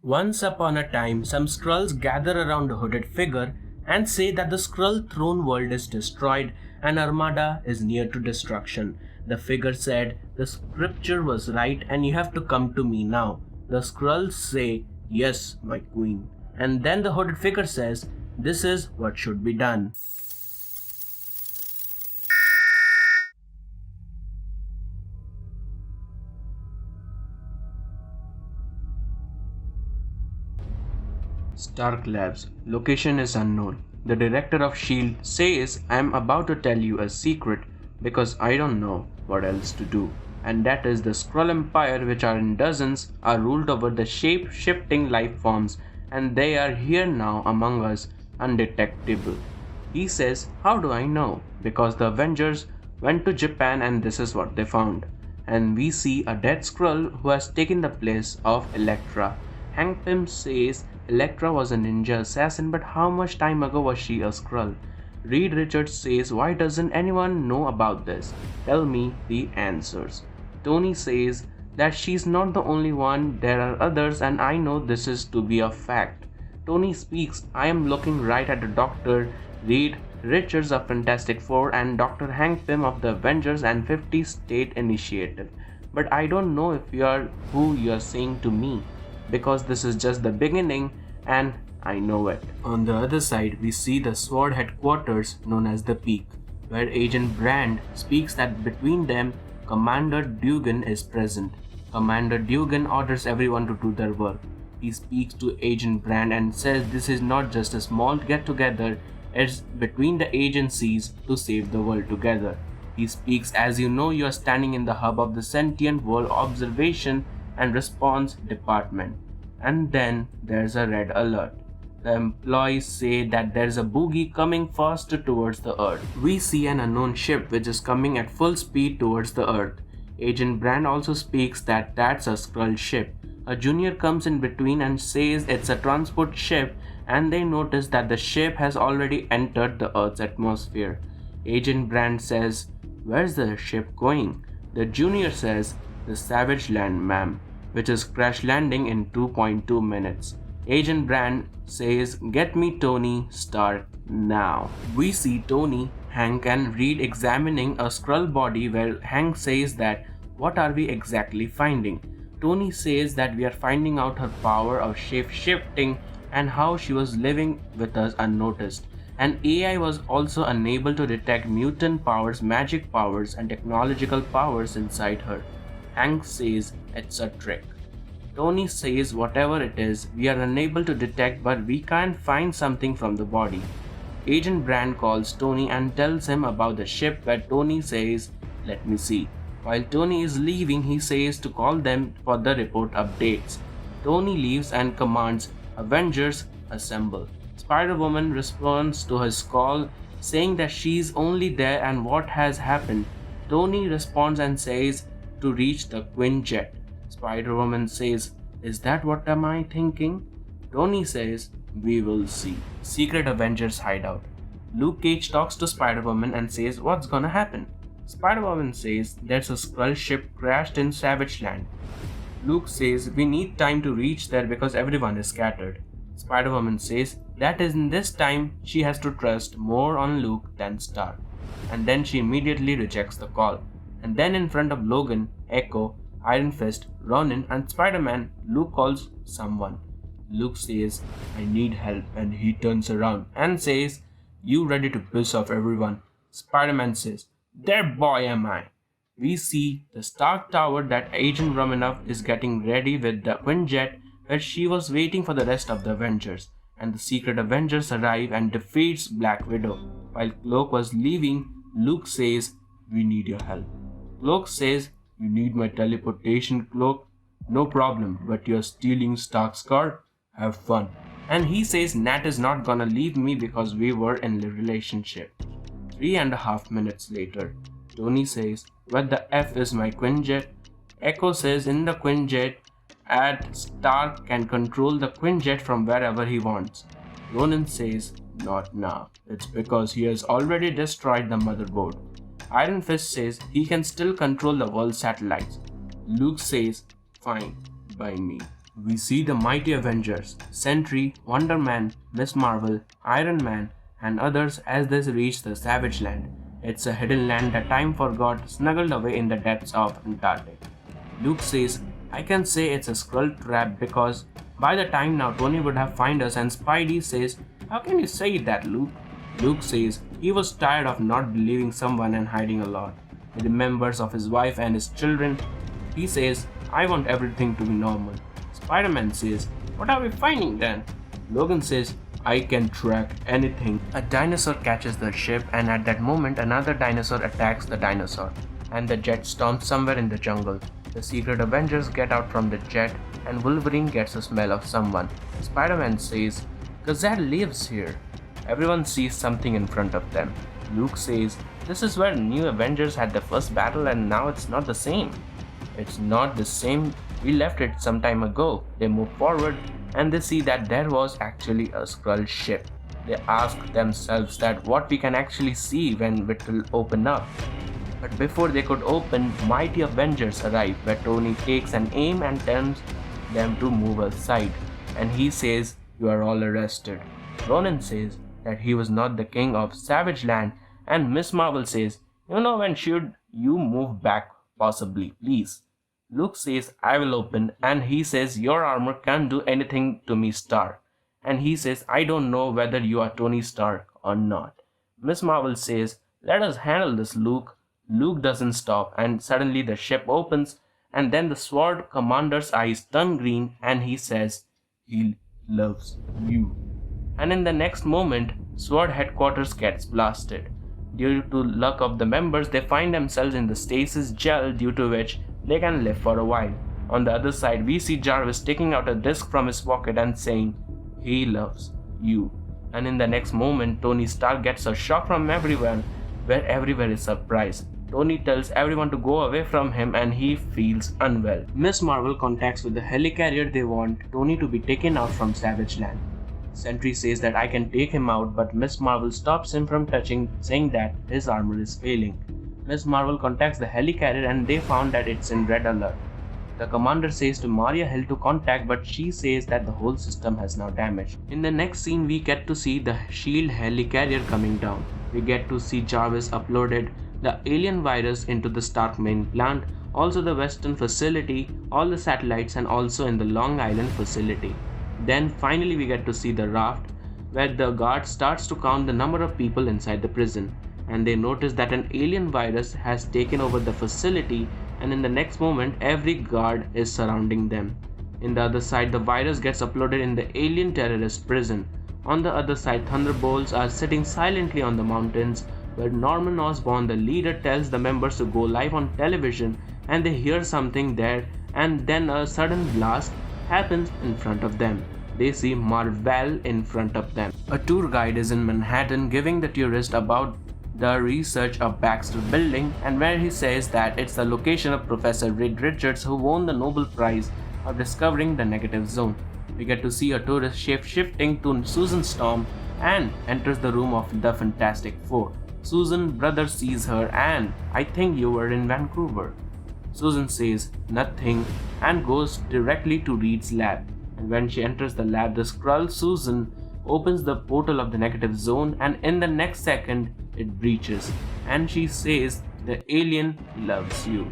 Once upon a time, some Skrulls gather around a hooded figure and say that the Skrull throne world is destroyed and Armada is near to destruction. The figure said, "The scripture was right and you have to come to me now." The Skrulls say, "Yes, my queen." And then the hooded figure says, "This is what should be done." Stark Labs. Location is unknown. The director of S.H.I.E.L.D. says, "I am about to tell you a secret because I don't know what else to do. And that is the Skrull Empire, which are in dozens, are ruled over the shape-shifting life forms, and they are here now among us, undetectable." He says, "How do I know?" Because the Avengers went to Japan and this is what they found. And we see a dead Skrull who has taken the place of Elektra. Hank Pym says Elektra was a ninja assassin, but how much time ago was she a Skrull? Reed Richards says, "Why doesn't anyone know about this? Tell me the answers." Tony says that she's not the only one, there are others, and I know this is to be a fact. Tony speaks, "I am looking right at the Dr. Reed Richards of Fantastic Four and Dr. Hank Pym of the Avengers and 50 State Initiative. But I don't know if you are who you are saying to me, because this is just the beginning and I know it." On the other side, we see the SWORD headquarters known as the Peak, where Agent Brand speaks that between them, Commander Dugan is present. Commander Dugan orders everyone to do their work. He speaks to Agent Brand and says this is not just a small get-together, it's between the agencies to save the world together. He speaks, "As you know, you are standing in the hub of the Sentient World Observation and Response Department." And then there's a red alert. The employees say that there's a boogie coming faster towards the Earth. We see an unknown ship which is coming at full speed towards the Earth. Agent Brand also speaks that that's a Skrull ship. A junior comes in between and says it's a transport ship, and they notice that the ship has already entered the Earth's atmosphere. Agent Brand says, "Where's the ship going?" The junior says, "The Savage Land, ma'am," which is crash landing in 2.2 minutes. Agent Brand says, "Get me Tony Stark now." We see Tony, Hank and Reed examining a Skrull body where Hank says that, "What are we exactly finding?" Tony says that we are finding out her power of shape-shifting and how she was living with us unnoticed. And AI was also unable to detect mutant powers, magic powers and technological powers inside her. Hank says it's a trick. Tony says whatever it is, we are unable to detect, but we can't find something from the body. Agent Brand calls Tony and tells him about the ship, where Tony says, "Let me see." While Tony is leaving, he says to call them for the report updates. Tony leaves and commands, "Avengers, assemble." Spider-Woman responds to his call, saying that she's only there and what has happened. Tony responds and says to reach the Quinjet. Spider-Woman says, "Is that what am I thinking?" Tony says, "We will see." Secret Avengers hideout. Luke Cage talks to Spider-Woman and says, "What's gonna happen?" Spider-Woman says, "There's a Skrull ship crashed in Savage Land." Luke says, "We need time to reach there because everyone is scattered." Spider-Woman says that in this time she has to trust more on Luke than Stark. And then she immediately rejects the call. And then in front of Logan, Echo, Iron Fist, Ronin and Spider-Man, Luke calls someone. Luke says, "I need help," and he turns around and says, "You ready to piss off everyone?" Spider-Man says, "There boy am I." We see the Stark Tower that Agent Romanoff is getting ready with the Quinjet, where she was waiting for the rest of the Avengers, and the Secret Avengers arrive and defeats Black Widow. While Cloak was leaving, Luke says, "We need your help." Cloak says, "You need my teleportation cloak?" "No problem, but you're stealing Stark's car? Have fun." And he says Nat is not gonna leave me because we were in a relationship. 3.5 minutes later, Tony says, "What the F is my Quinjet?" Echo says in the Quinjet, Stark can control the Quinjet from wherever he wants. Ronan says, "Not now. It's because he has already destroyed the motherboard." Iron Fist says he can still control the world's satellites. Luke says, "Fine, by me." We see the mighty Avengers, Sentry, Wonder Man, Miss Marvel, Iron Man, and others as they reach the Savage Land. It's a hidden land that time forgot, snuggled away in the depths of Antarctic. Luke says, I can say it's a Skrull trap because by the time now Tony would have found us, and Spidey says, how can you say that, Luke? Luke says he was tired of not believing someone and hiding a lot. He remembers of his wife and his children. He says, I want everything to be normal. Spider-Man says, what are we finding then? Logan says, I can track anything. A dinosaur catches the ship, and at that moment another dinosaur attacks the dinosaur, and the jet storms somewhere in the jungle. The secret Avengers get out from the jet, and Wolverine gets a smell of someone. Spider-Man says, Gazette lives here. Everyone sees something in front of them. Luke says, this is where New Avengers had the first battle, and now it's not the same. It's not the same. We left it some time ago. They move forward and they see that there was actually a Skrull ship. They ask themselves that what we can actually see when it will open up. But before they could open, mighty Avengers arrive, where Tony takes an aim and tells them to move aside. And he says, you are all arrested. Ronan says that he was not the king of Savage Land, and Miss Marvel says, when should you move back, possibly, please. Luke says, I will open, and he says, your armor can't do anything to me, Stark. And he says, I don't know whether you are Tony Stark or not. Miss Marvel says, let us handle this, Luke. Luke doesn't stop, and suddenly the ship opens, and then the Sword Commander's eyes turn green, and he says, he loves you. And in the next moment, Sword Headquarters gets blasted. Due to luck of the members, they find themselves in the stasis gel, due to which they can live for a while. On the other side, we see Jarvis taking out a disc from his pocket and saying, he loves you. And in the next moment, Tony Stark gets a shock from everyone, where everywhere is surprised. Tony tells everyone to go away from him, and he feels unwell. Miss Marvel contacts with the helicarrier. They want Tony to be taken out from Savage Land. Sentry says that I can take him out, but Miss Marvel stops him from touching, saying that his armor is failing. Miss Marvel contacts the helicarrier, and they found that it's in red alert. The commander says to Maria Hill to contact, but she says that the whole system has now damaged. In the next scene, we get to see the SHIELD helicarrier coming down. We get to see Jarvis uploaded the alien virus into the Stark main plant, also the Western facility, all the satellites, and also in the Long Island facility. Then finally we get to see the raft, where the guard starts to count the number of people inside the prison, and they notice that an alien virus has taken over the facility, and in the next moment every guard is surrounding them. In the other side, the virus gets uploaded in the alien terrorist prison. On the other side, Thunderbolts are sitting silently on the mountains, where Norman Osborn, the leader, tells the members to go live on television, and they hear something there, and then a sudden blast happens in front of them. They see Marvel in front of them. A tour guide is in Manhattan giving the tourist about the research of Baxter Building, and where he says that it's the location of Professor Reed Richards, who won the Nobel Prize of discovering the negative zone. We get to see a tourist shape-shifting to Susan Storm and enters the room of the Fantastic Four. Susan's brother sees her and, I think you were in Vancouver. Susan says nothing and goes directly to Reed's lab. And when she enters the lab, the Skrull Susan opens the portal of the negative zone, and in the next second it breaches, and she says the alien loves you.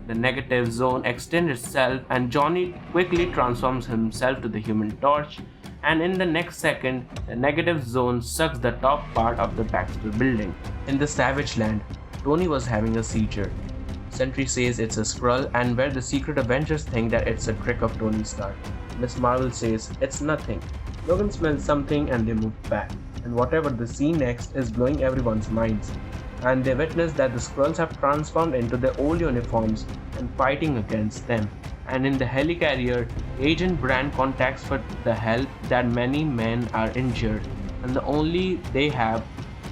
The negative zone extends itself, and Johnny quickly transforms himself to the Human Torch, and in the next second the negative zone sucks the top part of the Baxter Building. In the Savage Land, Tony was having a seizure. Sentry says it's a Skrull, and where the secret Avengers think that it's a trick of Tony Stark. Miss Marvel says it's nothing. Logan smells something and they move back, and whatever they see next is blowing everyone's minds. And they witness that the Skrulls have transformed into their old uniforms and fighting against them. And in the helicarrier, Agent Brand contacts for the help that many men are injured, and they have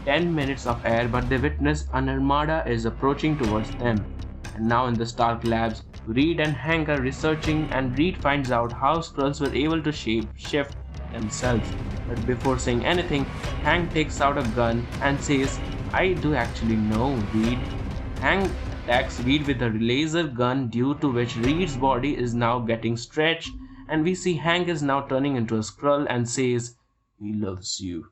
10 minutes of air, but they witness an armada is approaching towards them. And now in the Stark labs, Reed and Hank are researching, and Reed finds out how Skrulls were able to shift themselves. But before saying anything, Hank takes out a gun and says, I do actually know, Reed. Hank attacks Reed with a laser gun, due to which Reed's body is now getting stretched, and we see Hank is now turning into a Skrull and says, "He loves you."